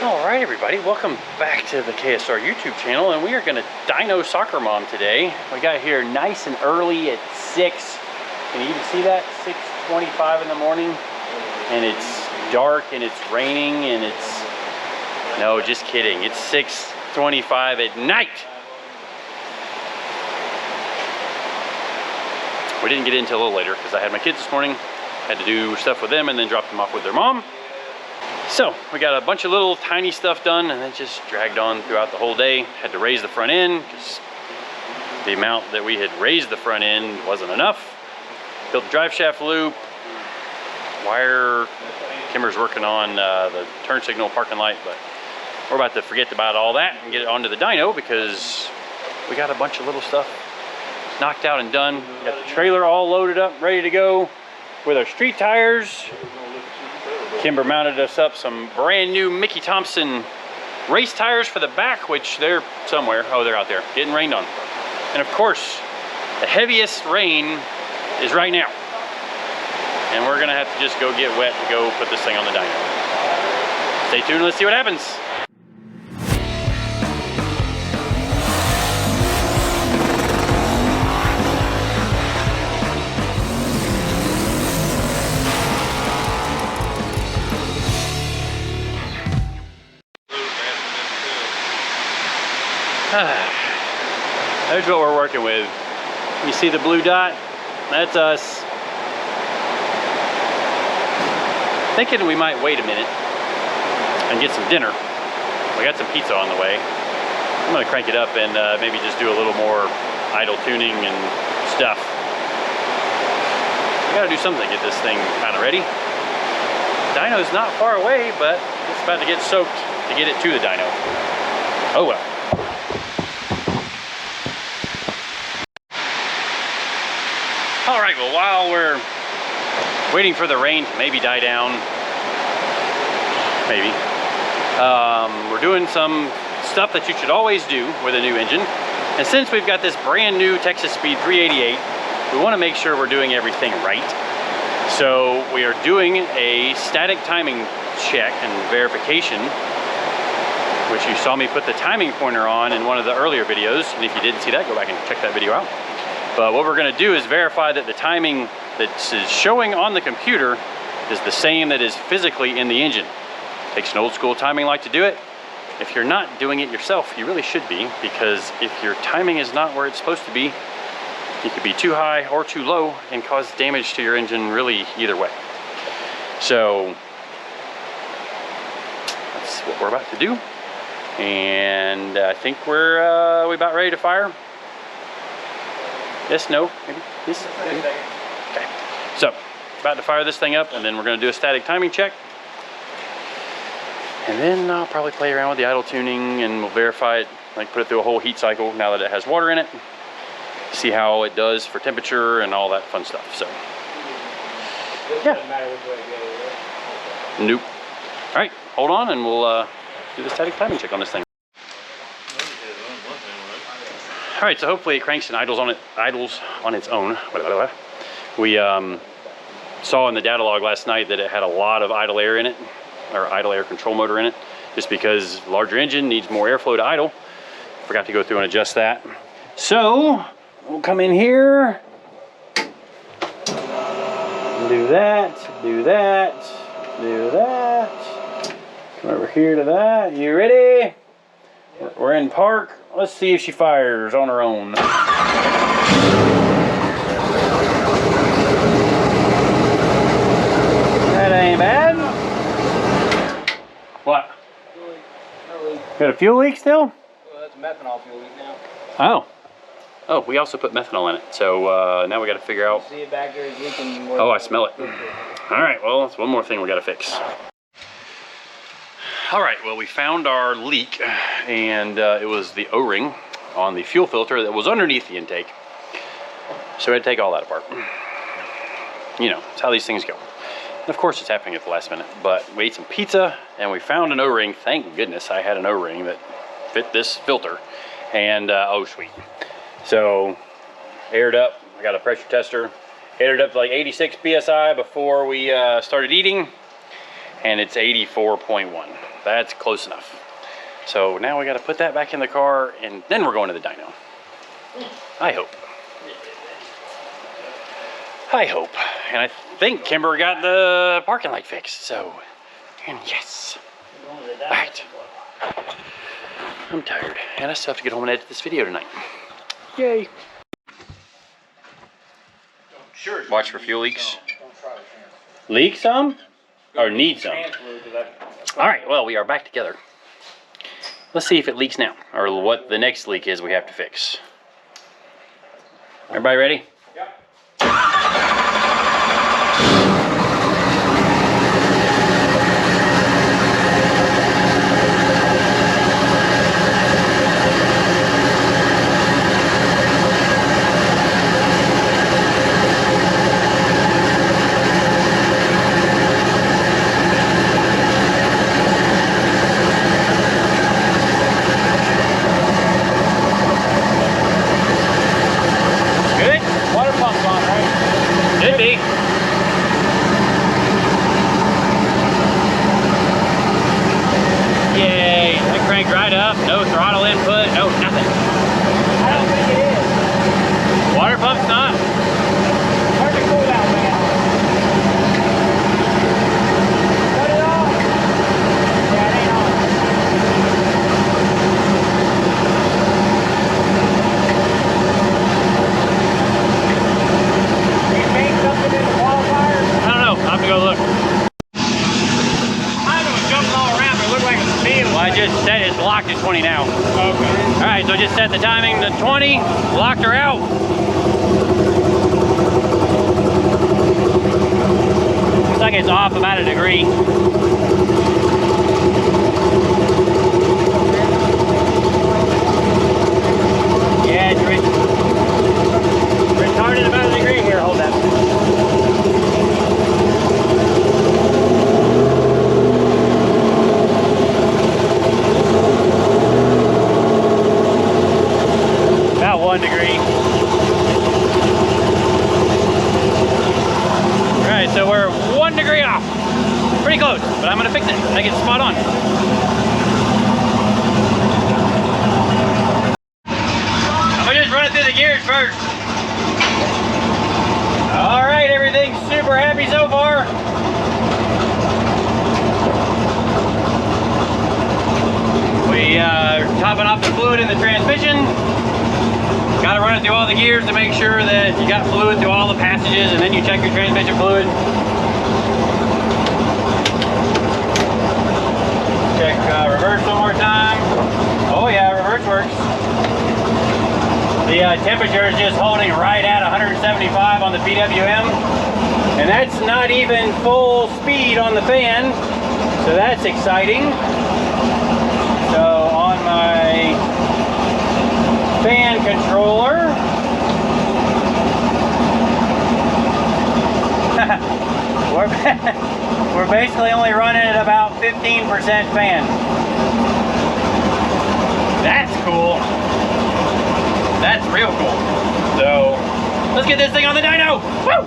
Alright everybody, welcome back to the KSR YouTube channel, and we are going to dyno SoccerMom today. We got here nice and early at 6. Can you even see that? 6:25 in the morning, and it's dark and it's raining and it's... No, just kidding. It's 6:25 at night. We didn't get in until a little later because I had my kids this morning. Had to do stuff with them and then drop them off with their mom. So we got a bunch of little tiny stuff done, and it just dragged on throughout the whole day. Had to raise the front end because the amount that we had raised the front end wasn't enough. Built the drive shaft loop, wire. Kimber's working on the turn signal parking light, but we're about to forget about all that and get it onto the dyno because we got a bunch of little stuff knocked out and done. We got the trailer all loaded up, ready to go with our street tires. Kimber mounted us up some brand new Mickey Thompson race tires for the back, which they're somewhere. Oh, they're out there getting rained on. And of course, the heaviest rain is right now. And we're gonna have to just go get wet and go put this thing on the dyno. Stay tuned, let's see what happens. There's what we're working with. You see the blue dot? That's us. Thinking we might wait a minute and get some dinner. We got some pizza on the way. I'm gonna crank it up and maybe just do a little more idle tuning and stuff. We gotta do something to get this thing kind of ready. Dyno's not far away, but it's about to get soaked to get it to the dyno. Oh well. All right, well, while we're waiting for the rain to maybe die down, maybe, we're doing some stuff that you should always do with a new engine. And since we've got this brand new Texas Speed 388, we want to make sure we're doing everything right. So we are doing a static timing check and verification, which you saw me put the timing pointer on in one of the earlier videos. And if you didn't see that, go back and check that video out. But what we're gonna do is verify that the timing that is showing on the computer is the same that is physically in the engine. Takes an old school timing light to do it. If you're not doing it yourself, you really should be, because if your timing is not where it's supposed to be, it could be too high or too low and cause damage to your engine really either way. So that's what we're about to do. And I think we're about ready to fire. Yes, no, maybe, yes, maybe. Okay, so about to fire this thing up, and then we're gonna do a static timing check. And then I'll probably play around with the idle tuning and we'll verify it, like put it through a whole heat cycle now that it has water in it. See how it does for temperature and all that fun stuff, so. Yeah. Nope. All right, hold on and we'll do the static timing check on this thing. All right, so hopefully it cranks and idles on its own. We saw in the data log last night that it had a lot of idle air in it, or idle air control motor in it, just because larger engine needs more airflow to idle. Forgot to go through and adjust that. So we'll come in here, do that, do that, do that. Come over here to that. You ready? We're in park. Let's see if she fires on her own. That ain't bad. What? Got a fuel leak still? Well, that's a methanol fuel leak now. Oh. Oh, we also put methanol in it. So now we got to figure out. See it back there is leaking more. Oh, I smell it. All right, well, that's one more thing we got to fix. All right, well, we found our leak, and it was the O-ring on the fuel filter that was underneath the intake. So we had to take all that apart. You know, it's how these things go. And of course, it's happening at the last minute, but we ate some pizza, and we found an O-ring. Thank goodness I had an O-ring that fit this filter, and oh, sweet. So, aired up, I got a pressure tester, aired up to like 86 PSI before we started eating, and it's 84.1. That's close enough. So now we got to put that back in the car, and then we're going to the dyno. I hope. I hope. And I think Kimber got the parking light fixed, so, and yes. All right. I'm tired, and I still have to get home and edit this video tonight. Yay. Watch for fuel leaks. Leak some? Or need some? All right, well, we are back together. Let's see if it leaks now, or what the next leak is we have to fix. Everybody ready? Yep. No throttle input, no nothing. I don't think it is. Water pump's not? Turn the cool out, man. Cut it off. Yeah, it ain't on. Can you make something in the qualifier? I don't know, I'll have to go look. I was jumping all around, but it looked like a field. Well, I just set it's locked at 20 now. Okay. Alright, so just set the timing to 20, locked her out. Looks like it's off about a degree. Yeah, it's retarded about a degree here, hold that. About 1 degree. Alright, so we're 1 degree off. Pretty close, but I'm gonna fix it. Make it spot on. I'm gonna just run it through the gears first. Alright, everything's super happy so far. We are topping off the fluid in the transmission. Got to run it through all the gears to make sure that you got fluid through all the passages, and then you check your transmission fluid. Check reverse one more time. Oh yeah, reverse works. The temperature is just holding right at 175 on the PWM, and that's not even full speed on the fan, so that's exciting. So on my fan controller, we're basically only running at about 15% fan. That's cool. That's real cool. So let's get this thing on the dyno. Woo!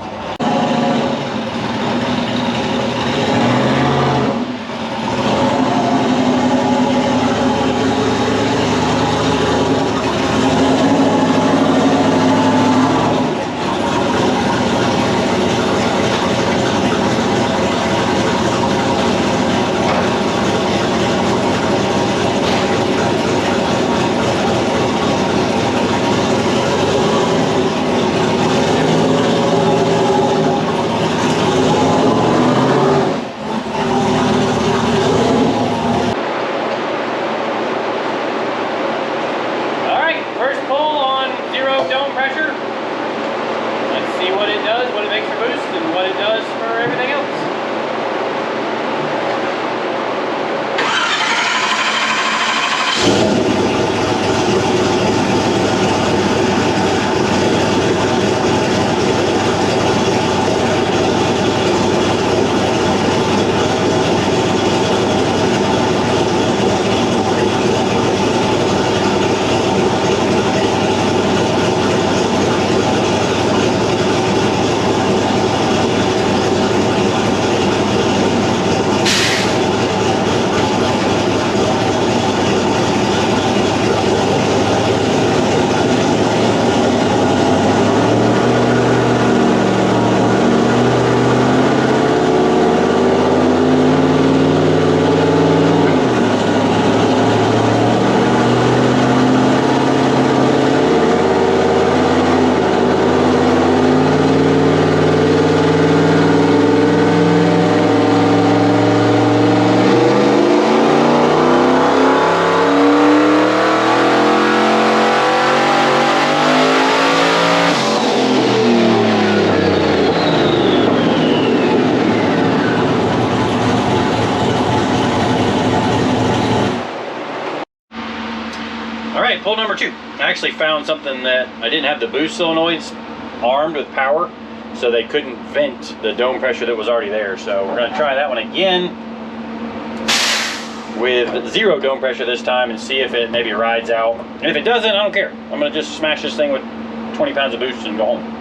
right, pull number 2. I actually found something that I didn't have the boost solenoids armed with power, so they couldn't vent the dome pressure that was already there. So we're gonna try that one again with 0 dome pressure this time and see if it maybe rides out. And if it doesn't, I don't care. I'm gonna just smash this thing with 20 pounds of boost and go home.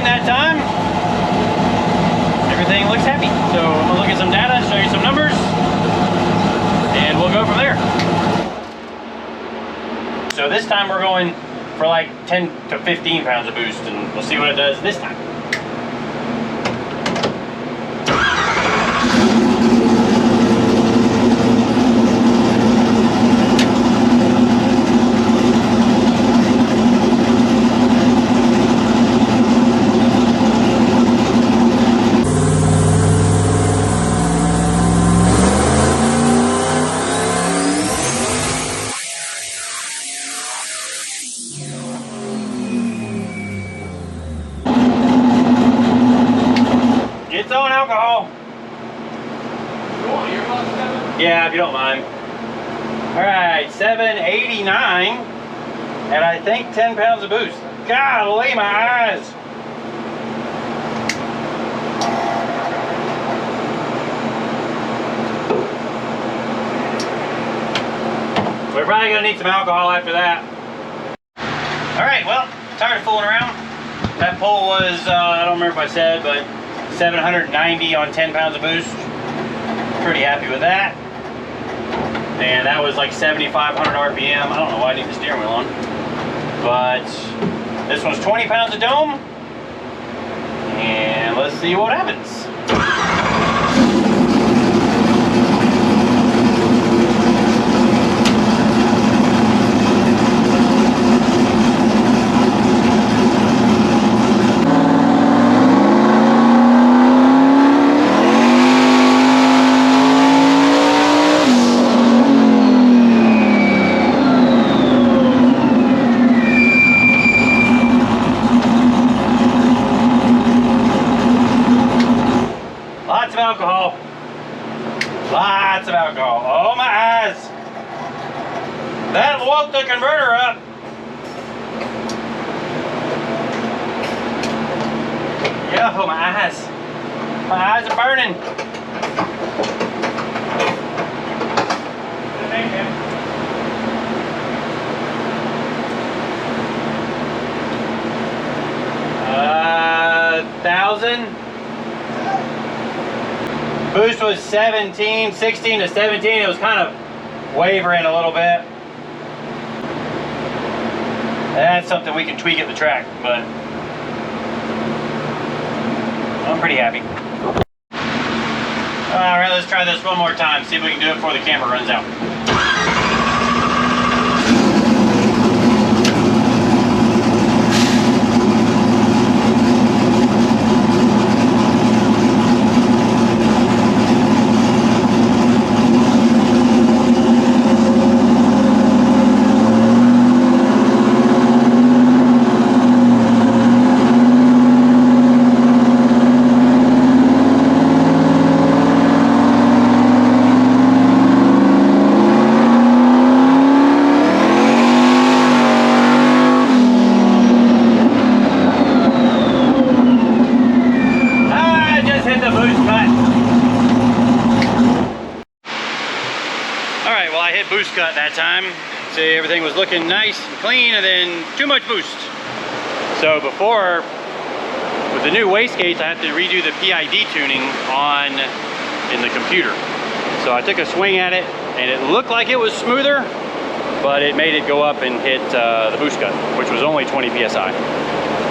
That time everything looks happy, so I'm gonna look at some data, show you some numbers, and we'll go from there. So this time we're going for like 10 to 15 pounds of boost, and we'll see what it does this time. Alcohol. Yeah, if you don't mind. All right, 789, and I think 10 pounds of boost. Golly, my eyes. We're probably gonna need some alcohol after that. All right, well, tired of fooling around. That pull was, I don't remember if I said, but 790 on 10 pounds of boost. Pretty happy with that. And that was like 7,500 RPM. I don't know why I need the steering wheel on. But this one's 20 pounds of dome. And let's see what happens. Alcohol. Lots of alcohol. Oh, my eyes. That woke the converter up. Yeah, oh, my eyes. My eyes are burning. $1,000. Boost was 16 to 17. It was kind of wavering a little bit. That's something we can tweak at the track, but I'm pretty happy. All right, let's try this one more time. See if we can do it before the camera runs out. Boost cut that time. See, everything was looking nice and clean, and then too much boost. So before, with the new wastegates, I have to redo the PID tuning in the computer. So I took a swing at it, and it looked like it was smoother, but it made it go up and hit the boost cut, which was only 20 PSI.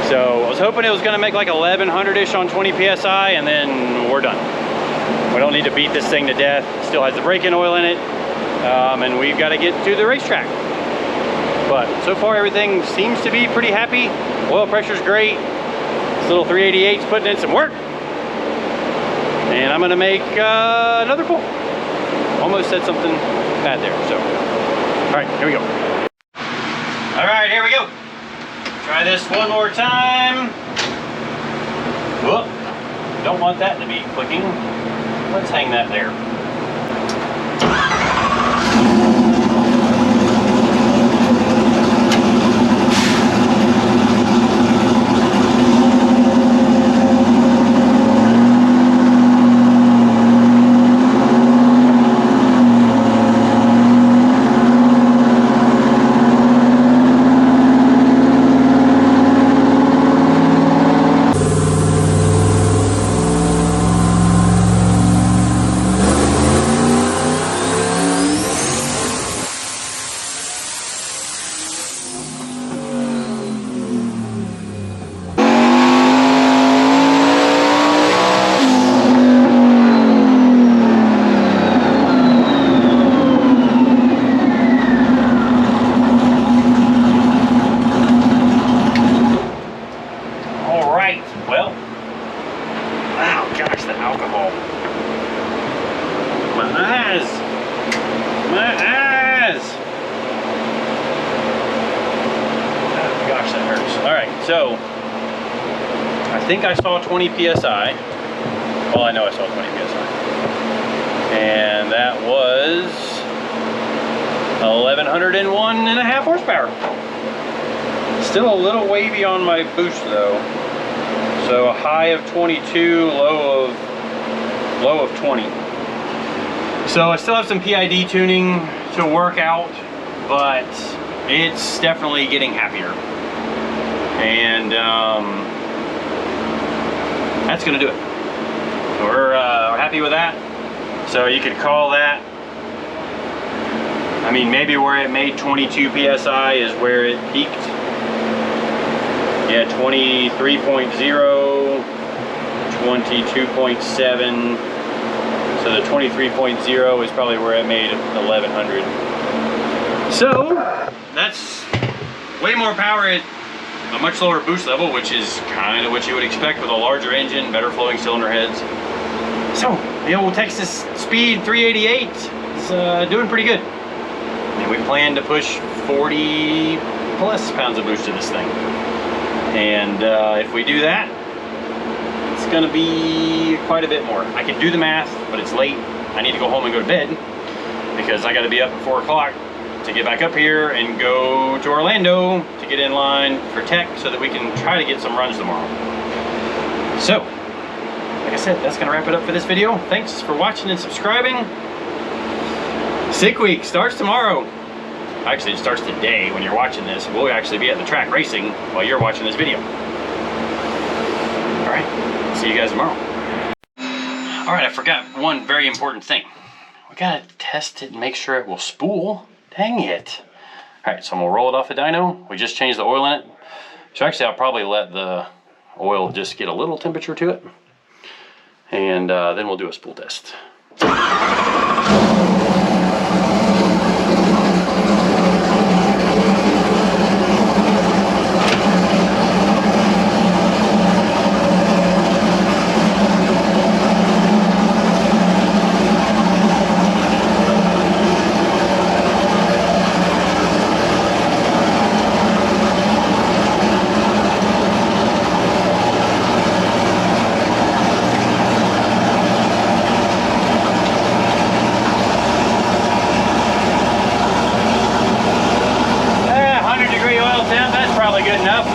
So I was hoping it was gonna make like 1100-ish on 20 PSI, and then we're done. We don't need to beat this thing to death. It still has the brake-in oil in it. And we've got to get to the racetrack. But so far everything seems to be pretty happy. Oil pressure's great. little 388's putting in some work. And I'm gonna make another pull. Almost said something bad there, so. All right, here we go. All right, here we go. Try this one more time. Whoop, don't want that to be clicking. Let's hang that there. So, I think I saw 20 PSI. Well, I know I saw 20 PSI. And that was 1,101.5 horsepower. Still a little wavy on my boost though. So a high of 22, low of 20. So I still have some PID tuning to work out, but it's definitely getting happier. And that's gonna do it. We're happy with that. So you could call that, I mean, maybe where it made 22 PSI is where it peaked. Yeah, 23.0, 22.7. So the 23.0 is probably where it made 1,100. So that's way more power at a much lower boost level, which is kind of what you would expect with a larger engine, better flowing cylinder heads. So the old Texas Speed 388 is doing pretty good. And we plan to push 40 plus pounds of boost to this thing. And if we do that, it's gonna be quite a bit more. I can do the math, but it's late. I need to go home and go to bed because I gotta be up at 4 o'clock to get back up here and go to Orlando to get in line for tech so that we can try to get some runs tomorrow. So, like I said, that's gonna wrap it up for this video. Thanks for watching and subscribing. Sick Week starts tomorrow. Actually, it starts today when you're watching this. We'll actually be at the track racing while you're watching this video. All right, see you guys tomorrow. All right, I forgot one very important thing. We gotta test it and make sure it will spool. Dang it. All right, so I'm gonna roll it off the dyno. We just changed the oil in it. So actually, I'll probably let the oil just get a little temperature to it. And then we'll do a spool test. Good enough.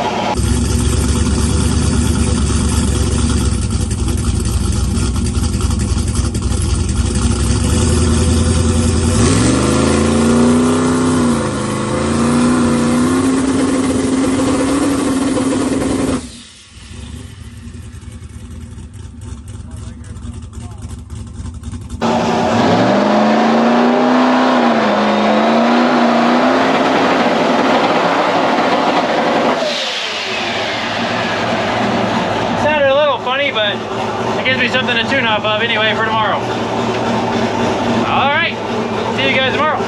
But it gives me something to tune off of anyway for tomorrow. All right, see you guys tomorrow.